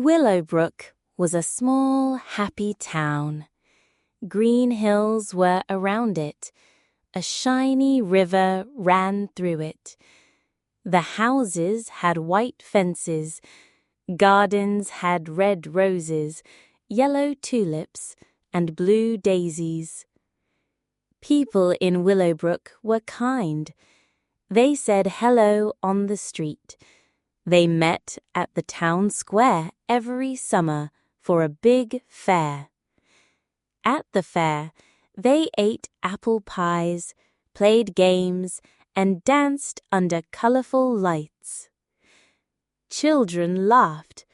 Willowbrook was a small, happy town. Green hills were around it. A shiny river ran through it. The houses had white fences. Gardens had red roses, yellow tulips, and blue daisies. People in Willowbrook were kind. They said hello on the street. They met at the town square every summer for a big fair. At the fair, they ate apple pies, played games, and danced under colorful lights. Children laughed.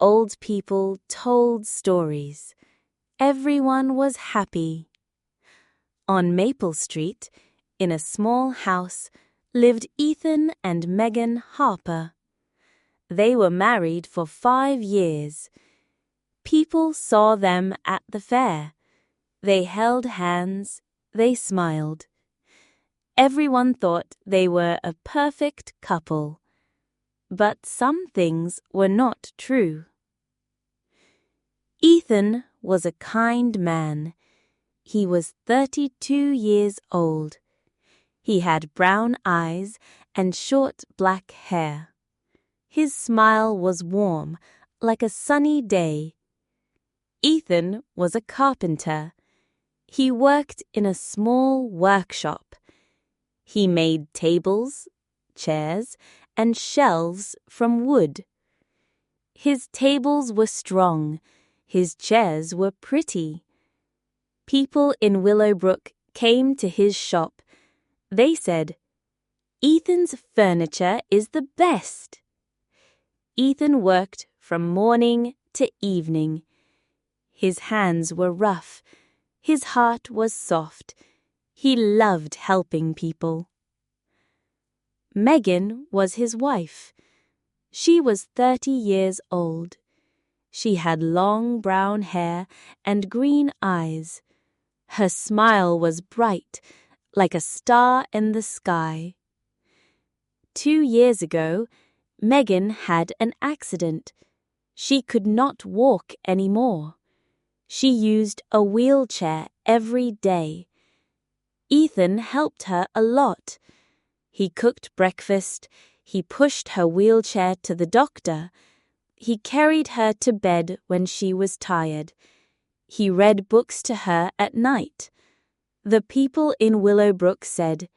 Old people told stories. Everyone was happy. On Maple Street, in a small house, lived Ethan and Megan Harper. They were married for 5 years. People saw them at the fair. They held hands. They smiled. Everyone thought they were a perfect couple. But some things were not true. Ethan was a kind man. He was 32 years old. He had brown eyes and short black hair. His smile was warm, like a sunny day. Ethan was a carpenter. He worked in a small workshop. He made tables, chairs, and shelves from wood. His tables were strong. His chairs were pretty. People in Willowbrook came to his shop. They said, "Ethan's furniture is the best." Ethan worked from morning to evening. His hands were rough. His heart was soft. He loved helping people. Megan was his wife. She was 30 years old. She had long brown hair and green eyes. Her smile was bright, like a star in the sky. 2 years ago, Megan had an accident. She could not walk anymore. She used a wheelchair every day. Ethan helped her a lot. He cooked breakfast. He pushed her wheelchair to the doctor. He carried her to bed when she was tired. He read books to her at night. The people in Willowbrook said,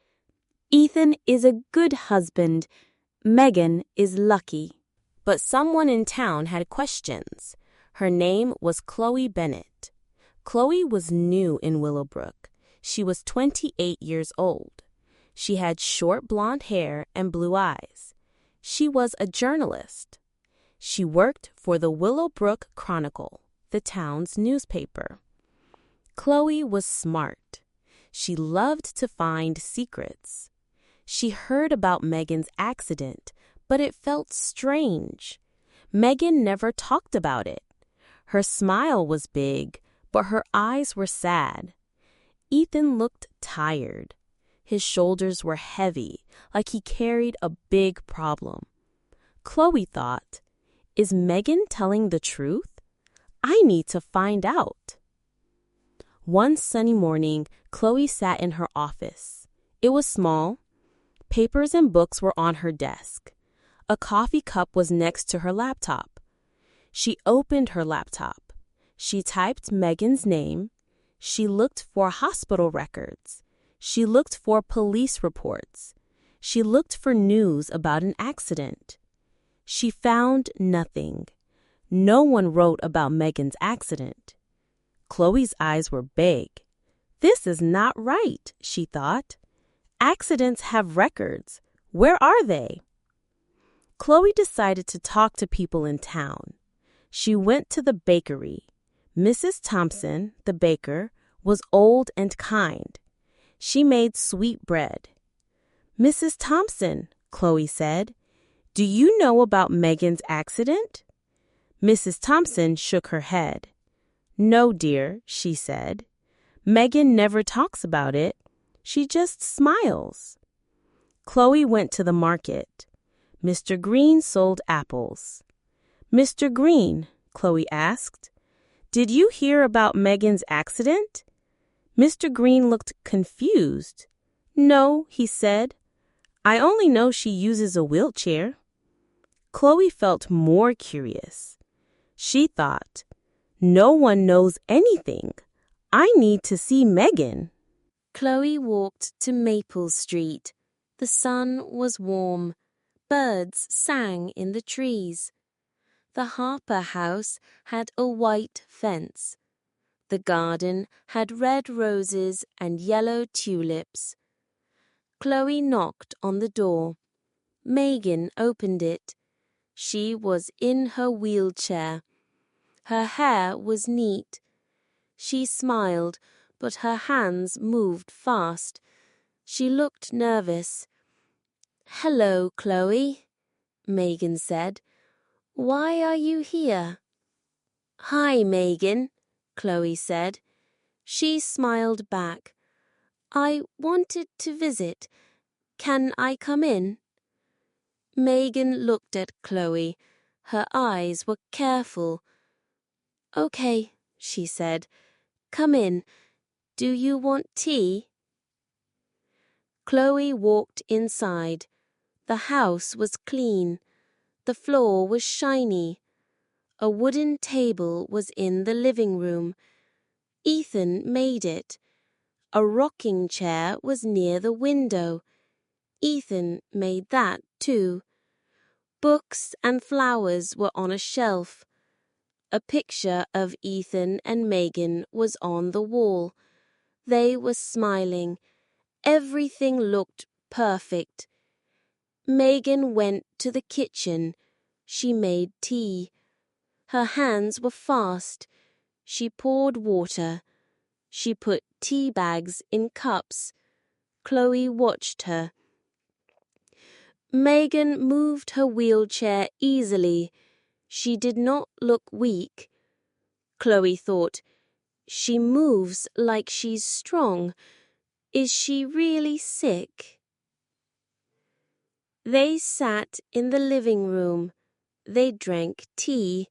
"Ethan is a good husband. Megan is lucky." But someone in town had questions. Her name was Chloe Bennett. Chloe was new in Willowbrook. She was 28 years old. She had short blonde hair and blue eyes. She was a journalist. She worked for the Willowbrook Chronicle, the town's newspaper. Chloe was smart. She loved to find secrets. She heard about Megan's accident, but it felt strange. Megan never talked about it. Her smile was big, but her eyes were sad. Ethan looked tired. His shoulders were heavy, like he carried a big problem. Chloe thought, "Is Megan telling the truth? I need to find out." One sunny morning, Chloe sat in her office. It was small. Papers and books were on her desk. A coffee cup was next to her laptop. She opened her laptop. She typed Megan's name. She looked for hospital records. She looked for police reports. She looked for news about an accident. She found nothing. No one wrote about Megan's accident. Chloe's eyes were big. "This is not right," she thought. "Accidents have records. Where are they?" Chloe decided to talk to people in town. She went to the bakery. Mrs. Thompson, the baker, was old and kind. She made sweet bread. "Mrs. Thompson," Chloe said, "do you know about Megan's accident?" Mrs. Thompson shook her head. "No, dear," she said. "Megan never talks about it. She just smiles." Chloe went to the market. Mr. Green sold apples. "Mr. Green," Chloe asked, "did you hear about Megan's accident?" Mr. Green looked confused. "No," he said. "I only know she uses a wheelchair." Chloe felt more curious. She thought, "No one knows anything. I need to see Megan." Chloe walked to Maple Street. The sun was warm. Birds sang in the trees. The Harper house had a white fence. The garden had red roses and yellow tulips. Chloe knocked on the door. Megan opened it. She was in her wheelchair. Her hair was neat. She smiled, but her hands moved fast. She looked nervous. "Hello, Chloe," Megan said. "Why are you here?" "Hi, Megan," Chloe said. She smiled back. "I wanted to visit. Can I come in?" Megan looked at Chloe. Her eyes were careful. "Okay," she said. "Come in. Do you want tea?" Chloe walked inside. The house was clean. The floor was shiny. A wooden table was in the living room. Ethan made it. A rocking chair was near the window. Ethan made that too. Books and flowers were on a shelf. A picture of Ethan and Megan was on the wall. They were smiling. Everything looked perfect. Megan went to the kitchen. She made tea. Her hands were fast. She poured water. She put tea bags in cups. Chloe watched her. Megan moved her wheelchair easily. She did not look weak. Chloe thought, "She moves like she's strong. Is she really sick?" They sat in the living room. They drank tea.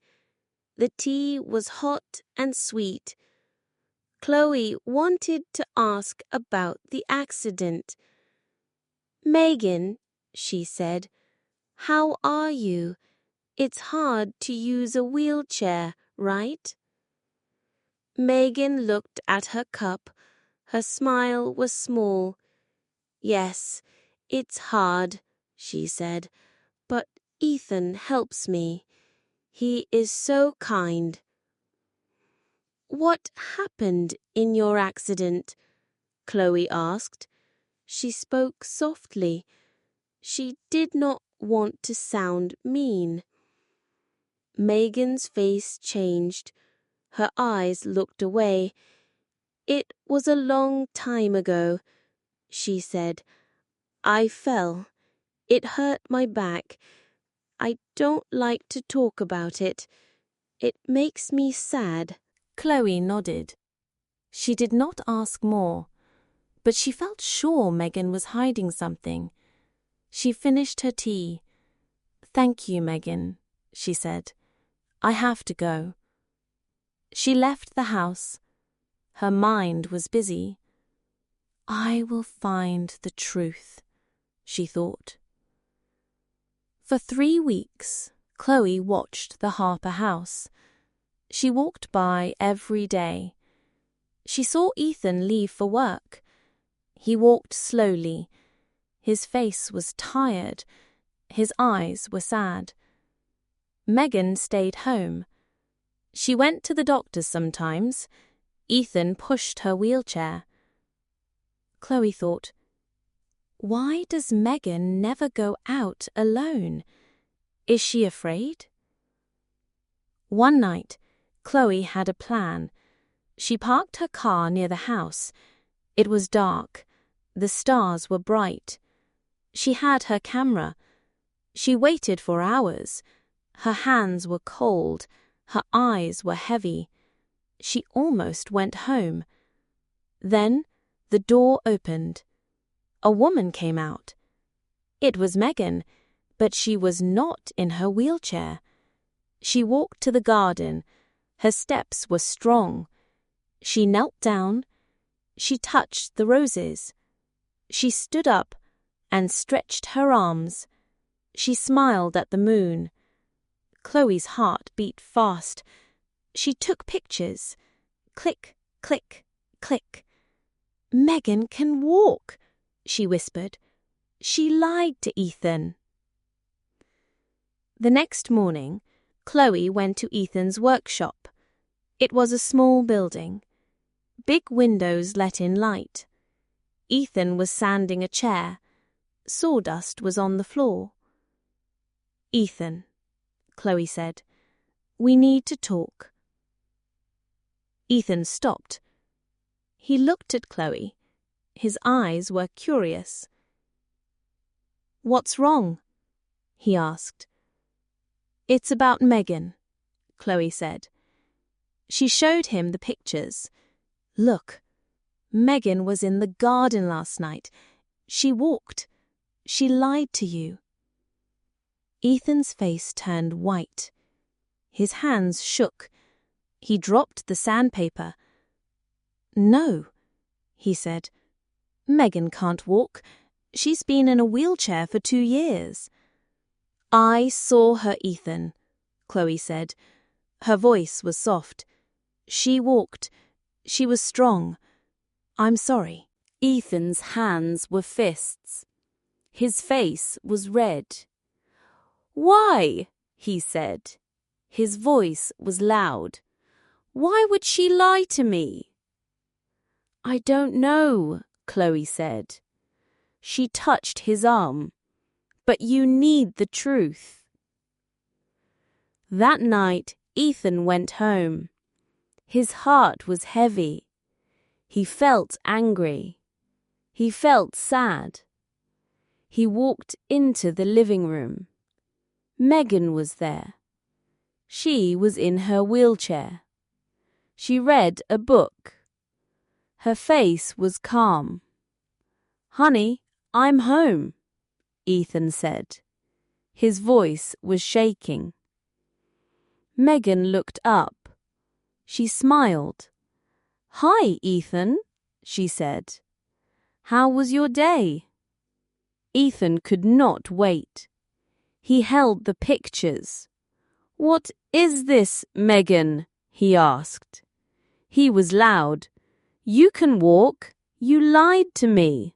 The tea was hot and sweet. Chloe wanted to ask about the accident. "Megan," she said, "how are you? It's hard to use a wheelchair, right?" Megan looked at her cup. Her smile was small. "Yes, it's hard," she said, "but Ethan helps me. He is so kind." "What happened in your accident?" Chloe asked. She spoke softly. She did not want to sound mean. Megan's face changed. Her eyes looked away. "It was a long time ago," she said. "I fell. It hurt my back. I don't like to talk about it. It makes me sad." Chloe nodded. She did not ask more, but she felt sure Megan was hiding something. She finished her tea. "Thank you, Megan," she said. "I have to go." She left the house. Her mind was busy. "I will find the truth," she thought. For 3 weeks, Chloe watched the Harper house. She walked by every day. She saw Ethan leave for work. He walked slowly. His face was tired. His eyes were sad. Megan stayed home. She went to the doctor sometimes. Ethan pushed her wheelchair. Chloe thought, "Why does Megan never go out alone? Is she afraid?" One night, Chloe had a plan. She parked her car near the house. It was dark. The stars were bright. She had her camera. She waited for hours. Her hands were cold. Her eyes were heavy. She almost went home. Then the door opened. A woman came out. It was Megan, but she was not in her wheelchair. She walked to the garden. Her steps were strong. She knelt down. She touched the roses. She stood up and stretched her arms. She smiled at the moon. Chloe's heart beat fast. She took pictures. Click, click, click. "Megan can walk," she whispered. She lied to Ethan. The next morning, Chloe went to Ethan's workshop. It was a small building. Big windows let in light. Ethan was sanding a chair. Sawdust was on the floor. "Ethan," Chloe said, "we need to talk." Ethan stopped. He looked at Chloe. His eyes were curious. "What's wrong?" he asked. "It's about Megan," Chloe said. She showed him the pictures. "Look, Megan was in the garden last night. She walked. She lied to you." Ethan's face turned white. His hands shook. He dropped the sandpaper. "No," he said. "Megan can't walk. She's been in a wheelchair for 2 years." "I saw her, Ethan," Chloe said. Her voice was soft. "She walked. She was strong. I'm sorry." Ethan's hands were fists. His face was red. "Why?" he said. His voice was loud. "Why would she lie to me?" "I don't know," Chloe said. She touched his arm. "But you need the truth." That night, Ethan went home. His heart was heavy. He felt angry. He felt sad. He walked into the living room. Megan was there. She was in her wheelchair. She read a book. Her face was calm. "Honey, I'm home," Ethan said. His voice was shaking. Megan looked up. She smiled. "Hi, Ethan," she said. "How was your day?" Ethan could not wait. He held the pictures. "What is this, Megan?" he asked. He was loud. "You can walk. You lied to me."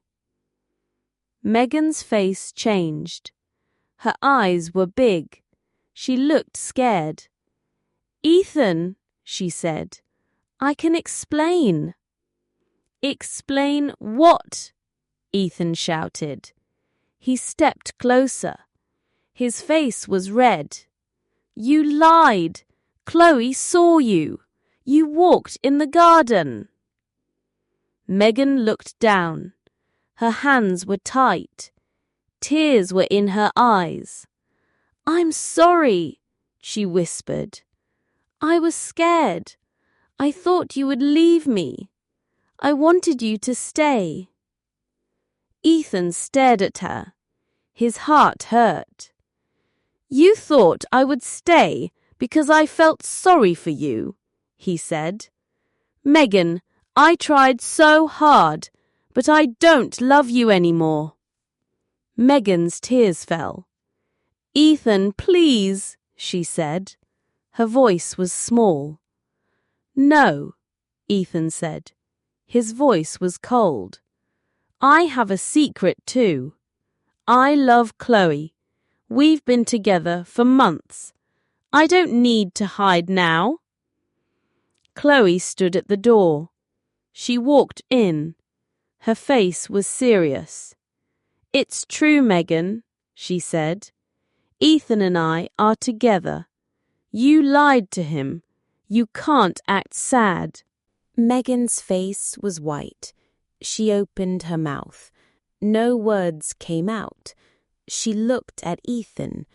Megan's face changed. Her eyes were big. She looked scared. "Ethan," she said, "I can explain." "Explain what?" Ethan shouted. He stepped closer. His face was red. "You lied. Chloe saw you. You walked in the garden." Megan looked down. Her hands were tight. Tears were in her eyes. "I'm sorry," she whispered. "I was scared. I thought you would leave me. I wanted you to stay." Ethan stared at her. His heart hurt. "You thought I would stay because I felt sorry for you," he said. "Megan, I tried so hard, but I don't love you anymore." Megan's tears fell. "Ethan, please," she said. Her voice was small. "No," Ethan said. His voice was cold. "I have a secret too. I love Chloe. We've been together for months. I don't need to hide now." Chloe stood at the door. She walked in. Her face was serious. "It's true, Megan," she said. "Ethan and I are together. You lied to him. You can't act sad." Megan's face was white. She opened her mouth. No words came out. She looked at Ethan.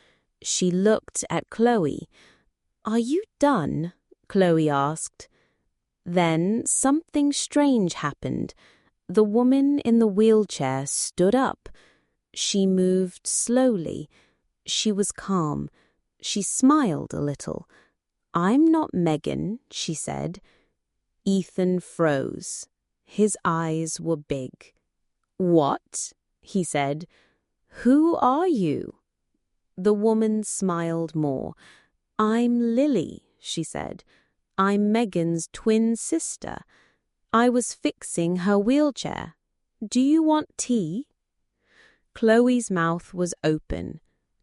She looked at Chloe. "Are you done?" Chloe asked. Then something strange happened. The woman in the wheelchair stood up. She moved slowly. She was calm. She smiled a little. "I'm not Megan," she said. Ethan froze. His eyes were big. "What?" he said. "Who are you?" The woman smiled more. "I'm Lily," she said. "I'm Megan's twin sister. I was fixing her wheelchair. Do you want tea?" Chloe's mouth was open.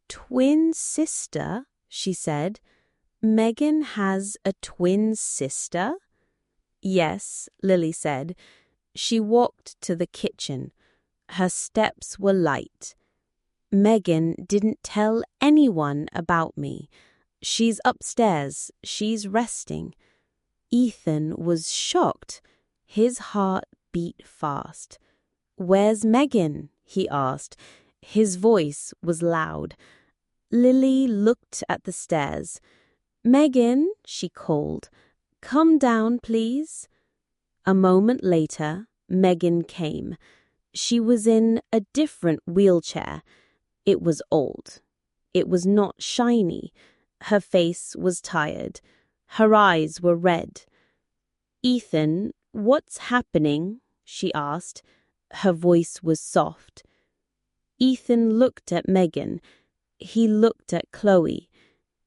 "Twin sister?" she said. "Megan has a twin sister?" "Yes," Lily said. She walked to the kitchen. Her steps were light. "Megan didn't tell anyone about me. She's upstairs. She's resting." Ethan was shocked. His heart beat fast. "Where's Megan?" he asked. His voice was loud. Lily looked at the stairs. "Megan," she called. "Come down, please." A moment later, Megan came. She was in a different wheelchair. It was old. It was not shiny. Her face was tired. Her eyes were red. "Ethan, what's happening?" she asked. Her voice was soft. Ethan looked at Megan. He looked at Chloe.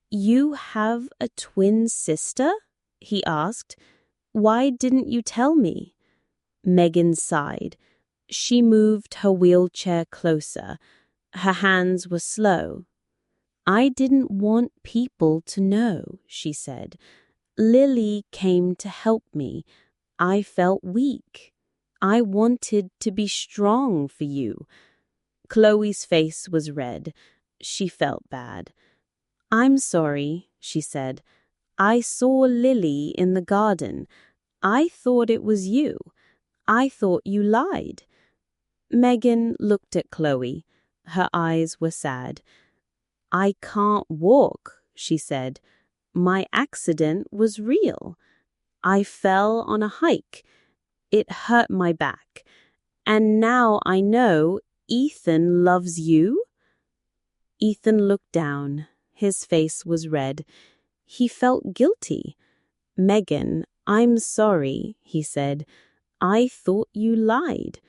"You have a twin sister?" he asked. "Why didn't you tell me?" Megan sighed. She moved her wheelchair closer. Her hands were slow. "I didn't want people to know," she said. "Lily came to help me. I felt weak. I wanted to be strong for you." Chloe's face was red. She felt bad. "I'm sorry," she said. "I saw Lily in the garden. I thought it was you. I thought you lied." Megan looked at Chloe. Her eyes were sad. "I can't walk," she said. "My accident was real. I fell on a hike. It hurt my back. And now I know Ethan loves you?" Ethan looked down. His face was red. He felt guilty. "Megan, I'm sorry," he said. "I thought you lied.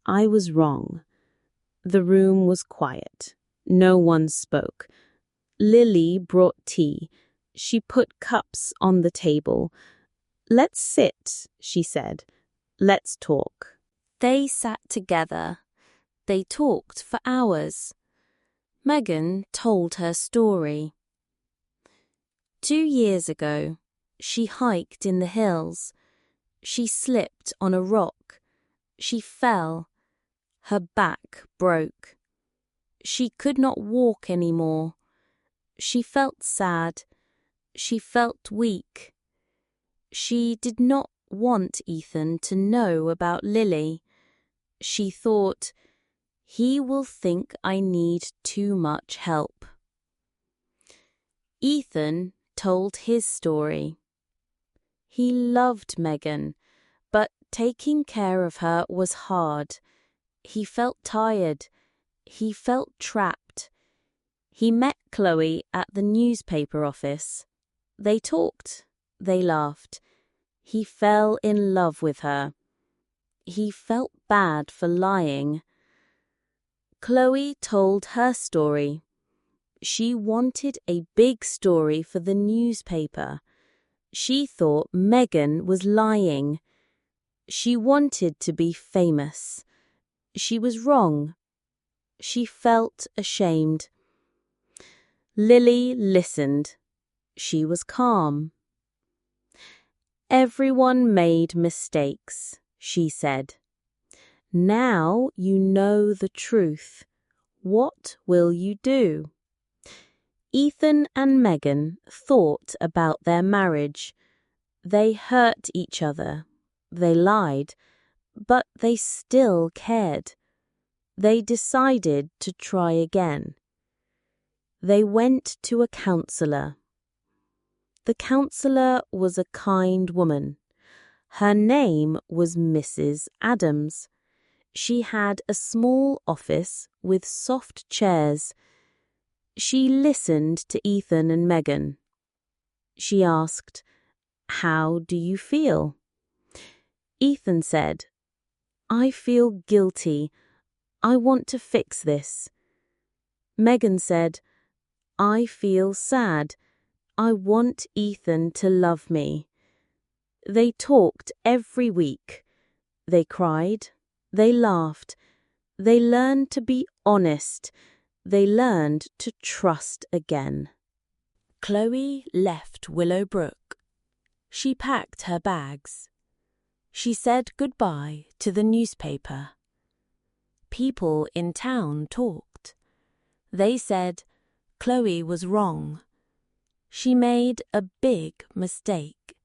I was wrong." The room was quiet. No one spoke. Lily brought tea. She put cups on the table. "Let's sit," she said. "Let's talk." They sat together. They talked for hours. Megan told her story. 2 years ago, she hiked in the hills. She slipped on a rock. She fell. Her back broke. She could not walk anymore. She felt sad. She felt weak. She did not want Ethan to know about Lily. She thought, "He will think I need too much help." Ethan told his story. He loved Megan, but taking care of her was hard. He felt tired. He felt trapped. He met Chloe at the newspaper office. They talked. They laughed. He fell in love with her. He felt bad for lying. Chloe told her story. She wanted a big story for the newspaper. She thought Megan was lying. She wanted to be famous. She was wrong. She felt ashamed. Lily listened. She was calm. "Everyone made mistakes," she said. "Now you know the truth. What will you do?" Ethan and Megan thought about their marriage. They hurt each other. They lied. But they still cared. They decided to try again. They went to a counselor. The counselor was a kind woman. Her name was Mrs. Adams. She had a small office with soft chairs. She listened to Ethan and Megan. She asked, "How do you feel?" Ethan said, "I feel guilty. I want to fix this." Megan said, "I feel sad. I want Ethan to love me." They talked every week. They cried. They laughed. They learned to be honest. They learned to trust again. Chloe left Willow Brook. She packed her bags. She said goodbye to the newspaper. People in town talked. They said Chloe was wrong. She made a big mistake.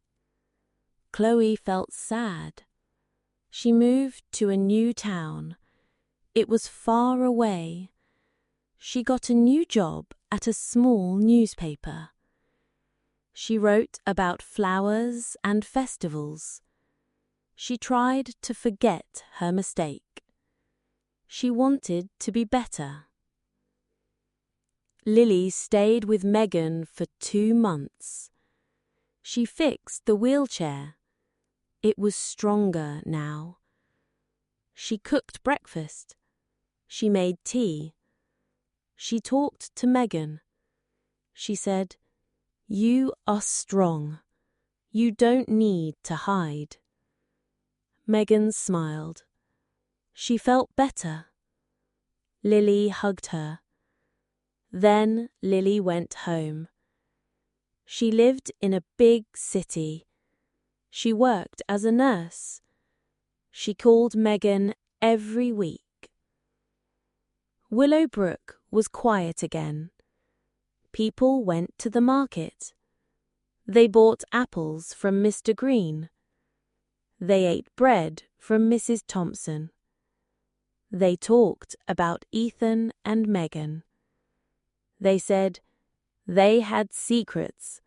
Chloe felt sad. She moved to a new town. It was far away. She got a new job at a small newspaper. She wrote about flowers and festivals. She tried to forget her mistake. She wanted to be better. Lily stayed with Megan for 2 months. She fixed the wheelchair. It was stronger now. She cooked breakfast. She made tea. She talked to Megan. She said, "You are strong. You don't need to hide." Megan smiled. She felt better. Lily hugged her. Then Lily went home. She lived in a big city. She worked as a nurse. She called Megan every week. Willow Brook was quiet again. People went to the market. They bought apples from Mr. Green. They ate bread from Mrs. Thompson. They talked about Ethan and Megan. They said they had secrets.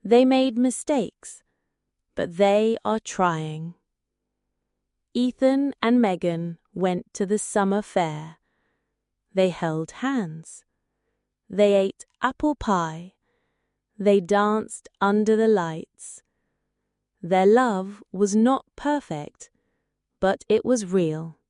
They made mistakes, but they are trying. Ethan and Megan went to the summer fair. They held hands. They ate apple pie. They danced under the lights. Their love was not perfect, but it was real.